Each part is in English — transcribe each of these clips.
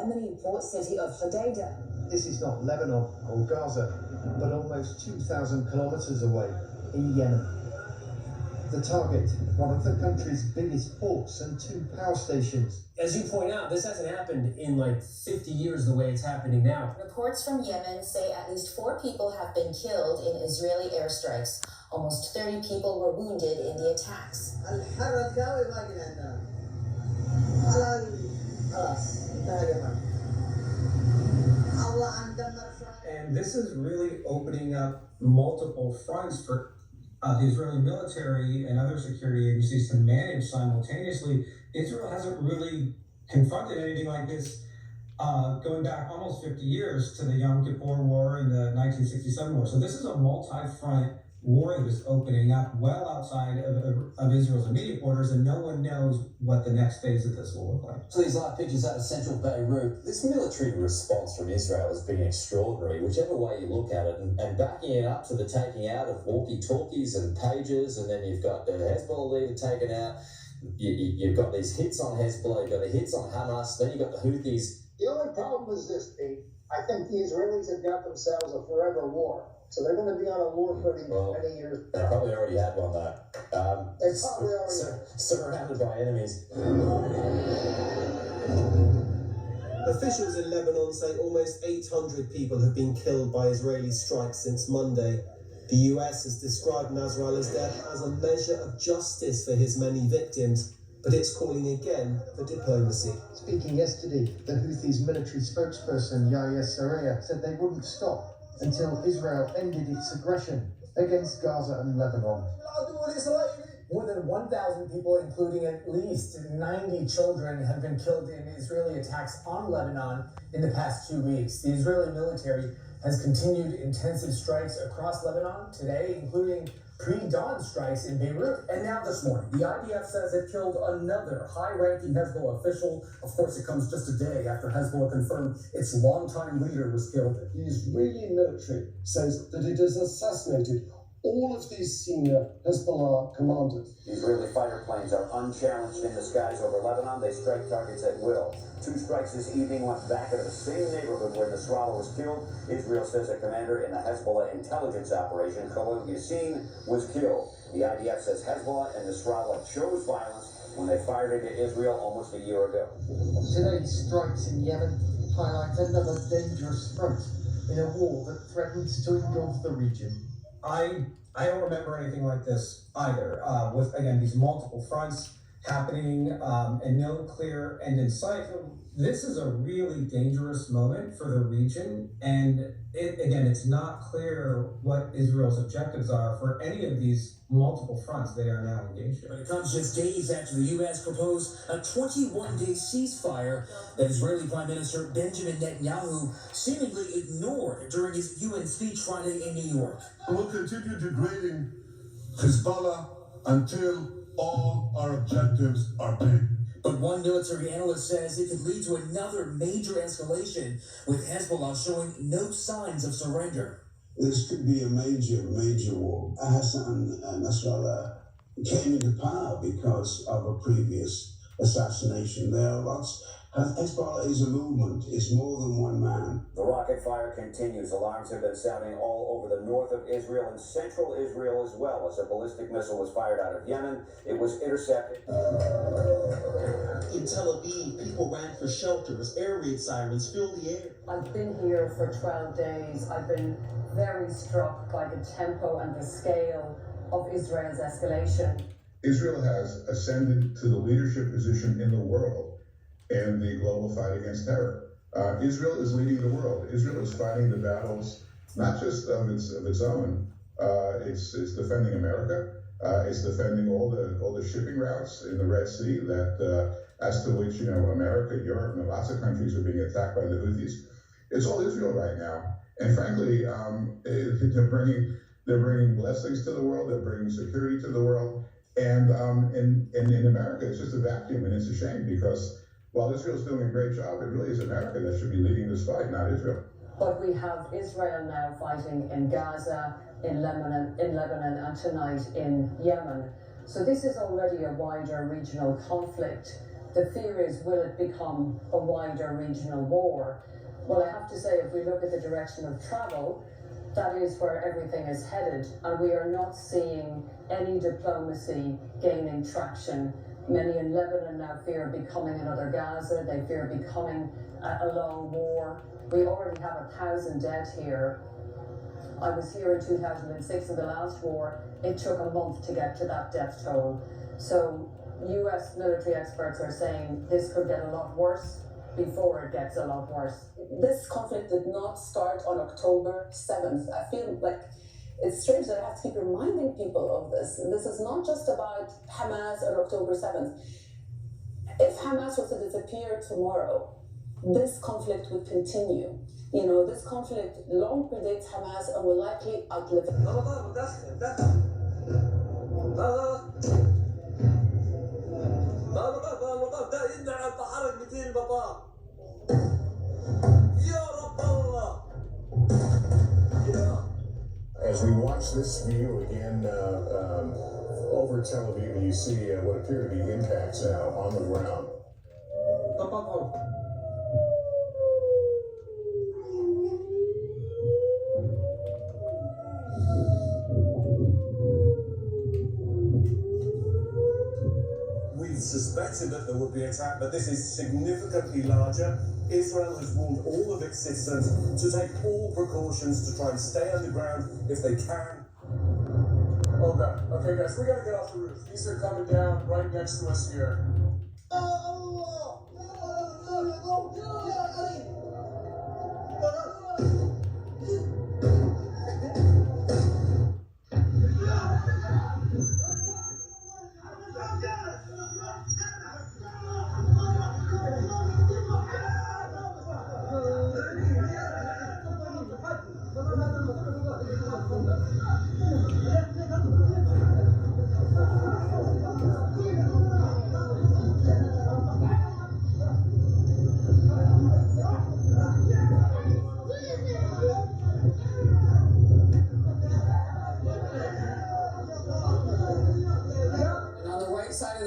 Yemeni port city of Hodeidah. This is not Lebanon or Gaza, but almost 2,000 kilometers away in Yemen. The target, one of the country's biggest ports and 2 power stations. As you point out, this hasn't happened in like 50 years the way it's happening now. Reports from Yemen say at least 4 people have been killed in Israeli airstrikes. Almost 30 people were wounded in the attacks. And this is really opening up multiple fronts for the Israeli military and other security agencies to manage simultaneously. Israel hasn't really confronted anything like this going back almost 50 years to the Yom Kippur War and the 1967 war. So this is a multi-front war that is opening up well outside of Israel's immediate borders, and no one knows what the next phase of this will look like. So these live pictures out of central Beirut, this military response from Israel has been extraordinary, whichever way you look at it, and backing it up to the taking out of walkie-talkies and pagers, and then you've got the Hezbollah leader taken out, you've got these hits on Hezbollah, you've got the hits on Hamas, then you've got the Houthis. The only problem is this, Pete. I think the Israelis have got themselves a forever war. So they're going to be on a war footing for many years. They probably already had one, though. They probably already surrounded by enemies. Officials in Lebanon say almost 800 people have been killed by Israeli strikes since Monday. The US has described Nasrallah's death as a measure of justice for his many victims, but it's calling again for diplomacy. Speaking yesterday, the Houthis' military spokesperson Yahya Saraya said they wouldn't stop until Israel ended its aggression against Gaza and Lebanon. More than 1,000 people, including at least 90 children, have been killed in Israeli attacks on Lebanon in the past 2 weeks. The Israeli military has continued intensive strikes across Lebanon today, including pre-dawn strikes in Beirut. And now this morning, the IDF says it killed another high-ranking Hezbollah official. Of course, it comes just a day after Hezbollah confirmed its longtime leader was killed. The Israeli military says that it has assassinated all of these senior Hezbollah commanders. Israeli fighter planes are unchallenged in the skies over Lebanon. They strike targets at will. 2 strikes this evening went back into the same neighborhood where Nasrallah was killed. Israel says a commander in the Hezbollah intelligence operation, Khalil Yassin, was killed. The IDF says Hezbollah and Nasrallah chose violence when they fired into Israel almost a year ago. Today's strikes in Yemen highlight another dangerous front in a war that threatens to engulf the region. I don't remember anything like this either, with, again, these multiple fronts happening and no clear end in sight. This is a really dangerous moment for the region, and it's not clear what Israel's objectives are for any of these multiple fronts they are now engaged in. But it comes just days after the U.S. proposed a 21-day ceasefire that Israeli Prime Minister Benjamin Netanyahu seemingly ignored during his UN speech Friday in New York. We will continue degrading Hezbollah until all our objectives are met. But one military analyst says it could lead to another major escalation, with Hezbollah showing no signs of surrender. This could be a major war. Hassan Nasrallah came into power because of a previous assassination. There are lots. Hezbollah is a movement. It's more than one man. The rocket fire continues. Alarms have been sounding all over the north of Israel and central Israel as well. As a ballistic missile was fired out of Yemen, it was intercepted. In Tel Aviv, people ran for shelter as air raid sirens filled the air. I've been here for 12 days. I've been very struck by the tempo and the scale of Israel's escalation. Israel has ascended to the leadership position in the world in the global fight against terror. Israel is leading the world. Israel is fighting the battles, not just of its own. It's defending America. It's defending all the shipping routes in the Red Sea that as to which America, Europe, and lots of countries are being attacked by the Houthis. It's all Israel right now, and frankly, they're bringing blessings to the world. They're bringing security to the world, and in America, it's just a vacuum, and it's a shame because while Israel's doing a great job, it really is America that should be leading this fight, not Israel. But we have Israel now fighting in Gaza, in Lebanon, and tonight in Yemen. So this is already a wider regional conflict. The fear is, will it become a wider regional war? Well, I have to say, if we look at the direction of travel, that is where everything is headed, and we are not seeing any diplomacy gaining traction. Many in Lebanon now fear becoming another Gaza. They fear becoming a long war. We already have 1,000 dead here. I was here in 2006 in the last war. It took a month to get to that death toll. So US military experts are saying this could get a lot worse before it gets a lot worse. This conflict did not start on October 7th. I feel like it's strange that I have to keep reminding people of this. This is not just about Hamas on October 7th. If Hamas was to disappear tomorrow, this conflict would continue. You know, this conflict long predates Hamas and will likely outlive it. As we watch this view again over Tel Aviv, you see what appear to be impacts now on the ground. We suspected that there would be attack, but this is significantly larger. Israel has warned all of its citizens to take all precautions to try and stay underground if they can. Okay, guys, we gotta get off the roof. These are coming down right next to us here.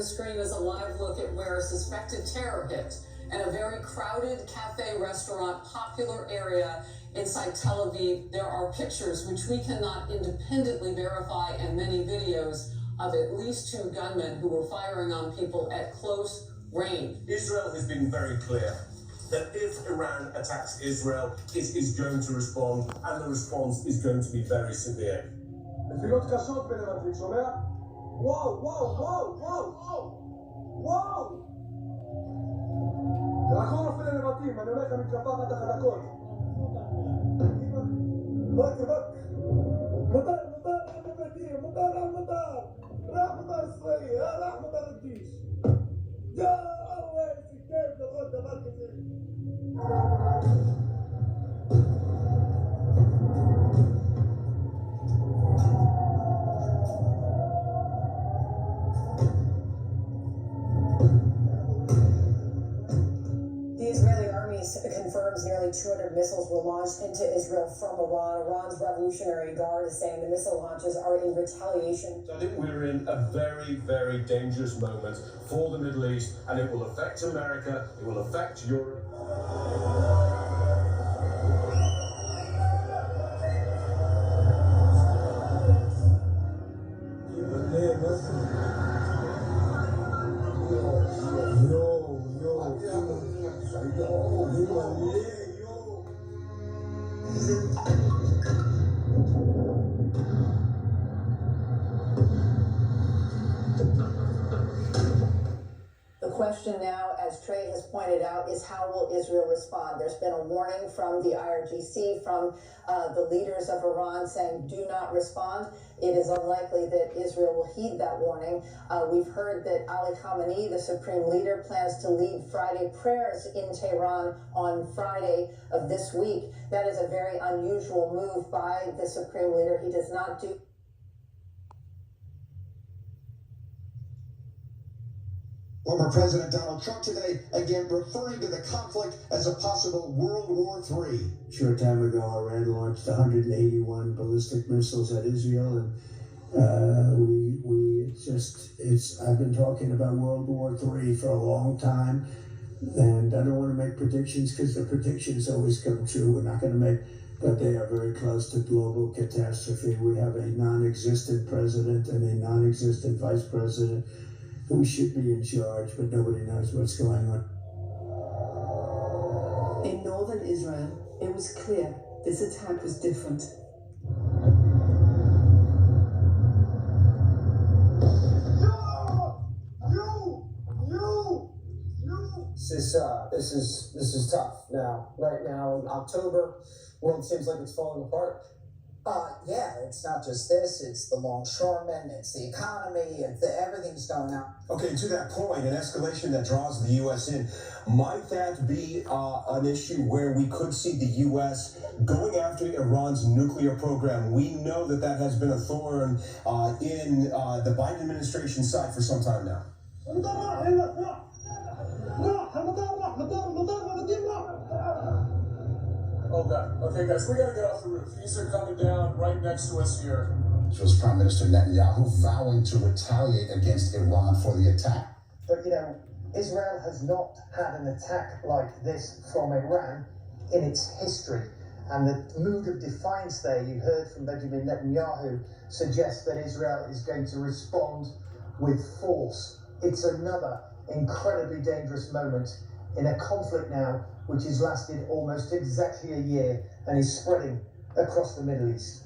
Screen is a live look at where a suspected terror hit in a very crowded cafe restaurant popular area inside Tel Aviv. There are pictures which we cannot independently verify and many videos of at least 2 gunmen who were firing on people at close range. Israel has been very clear that if Iran attacks Israel, it is going to respond, and the response is going to be very severe. Whoa, whoa, whoa, whoa, whoa, whoa! אנחנו נופל לנבטים, אני הולך למתקפה אחת החלקות. מותר, راح مطار إسرائيل، راح مطار الجيش. يا الله كيف تقول דבר כזה. Confirms nearly 200 missiles were launched into Israel from Iran. Iran's Revolutionary Guard is saying the missile launches are in retaliation. I think we're in a very, very dangerous moment for the Middle East, and it will affect America, it will affect Europe. The question now, as Trey has pointed out, is how will Israel respond? There's been a warning from the IRGC, from the leaders of Iran saying do not respond. It is unlikely that Israel will heed that warning. We've heard that Ali Khamenei, the supreme leader, plans to lead Friday prayers in Tehran on Friday of this week. That is a very unusual move by the supreme leader. He does not do... Former President Donald Trump today, again, referring to the conflict as a possible World War III. A short time ago, Iran launched 181 ballistic missiles at Israel, and we I've been talking about World War III for a long time, and I don't want to make predictions because the predictions always come true. We're not going to make, but they are very close to global catastrophe. We have a non-existent president and a non-existent vice president who should be in charge, but nobody knows what's going on. In northern Israel, it was clear this attack was different. This is tough now. Right now in October, world seems like it's falling apart. Yeah, it's not just this, it's the longshoremen, it's the economy, everything's going up. Okay, to that point, an escalation that draws the U.S. in, might that be an issue where we could see the U.S. going after Iran's nuclear program? We know that has been a thorn in the Biden administration side for some time now. Okay, guys, we gotta get off the roof. These are coming down right next to us here. It was Prime Minister Netanyahu vowing to retaliate against Iran for the attack. But Israel has not had an attack like this from Iran in its history. And the mood of defiance there you heard from Benjamin Netanyahu suggests that Israel is going to respond with force. It's another incredibly dangerous moment in a conflict now which has lasted almost exactly a year and is spreading across the Middle East.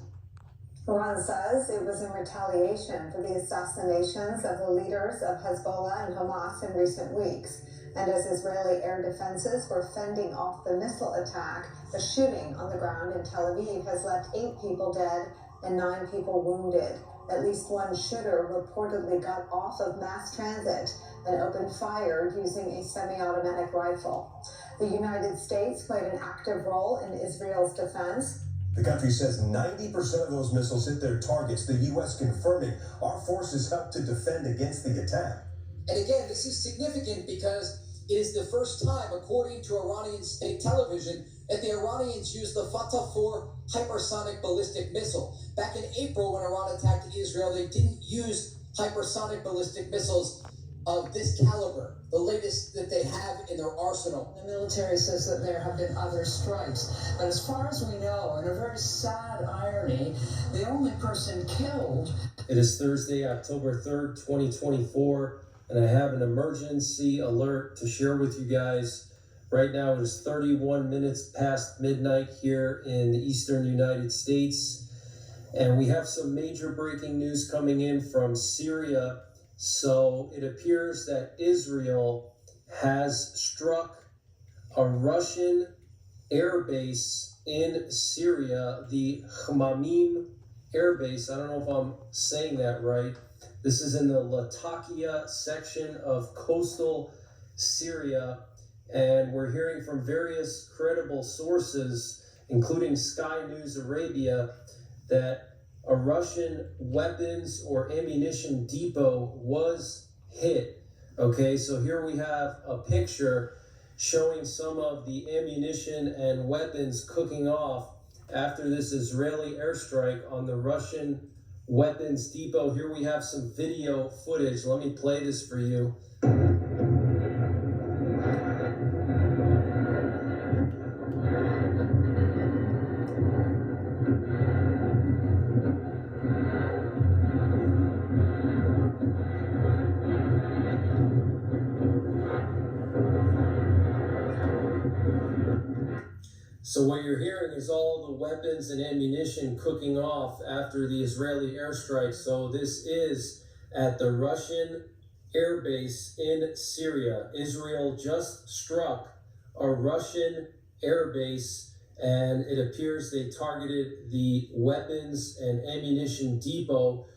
Iran says it was in retaliation for the assassinations of the leaders of Hezbollah and Hamas in recent weeks. And as Israeli air defenses were fending off the missile attack, the shooting on the ground in Tel Aviv has left 8 people dead and 9 people wounded. At least one shooter reportedly got off of mass transit and opened fire using a semi-automatic rifle. The United States played an active role in Israel's defense. The country says 90% of those missiles hit their targets, the U.S. confirming our forces helped to defend against the attack. And again, this is significant because it is the first time, according to Iranian state television, that the Iranians used the Fatah 4 hypersonic ballistic missile. Back in April, when Iran attacked Israel, they didn't use hypersonic ballistic missiles of this caliber, the latest that they have in their arsenal. The military says that there have been other strikes, but as far as we know, and a very sad irony, the only person killed. It is Thursday, October 3rd, 2024, and I have an emergency alert to share with you guys. Right now it is 31 minutes past midnight here in the eastern United States, and we have some major breaking news coming in from Syria. So it appears that Israel has struck a Russian air base in Syria, the Khmamim air base. I don't know if I'm saying that right. This is in the Latakia section of coastal Syria, and we're hearing from various credible sources, including Sky News Arabia, that a Russian weapons or ammunition depot was hit. Okay, so here we have a picture showing some of the ammunition and weapons cooking off after this Israeli airstrike on the Russian weapons depot. Here we have some video footage. Let me play this for you. So what you're hearing is all the weapons and ammunition cooking off after the Israeli airstrike. So this is at the Russian air base in Syria. Israel just struck a Russian air base, and it appears they targeted the weapons and ammunition depot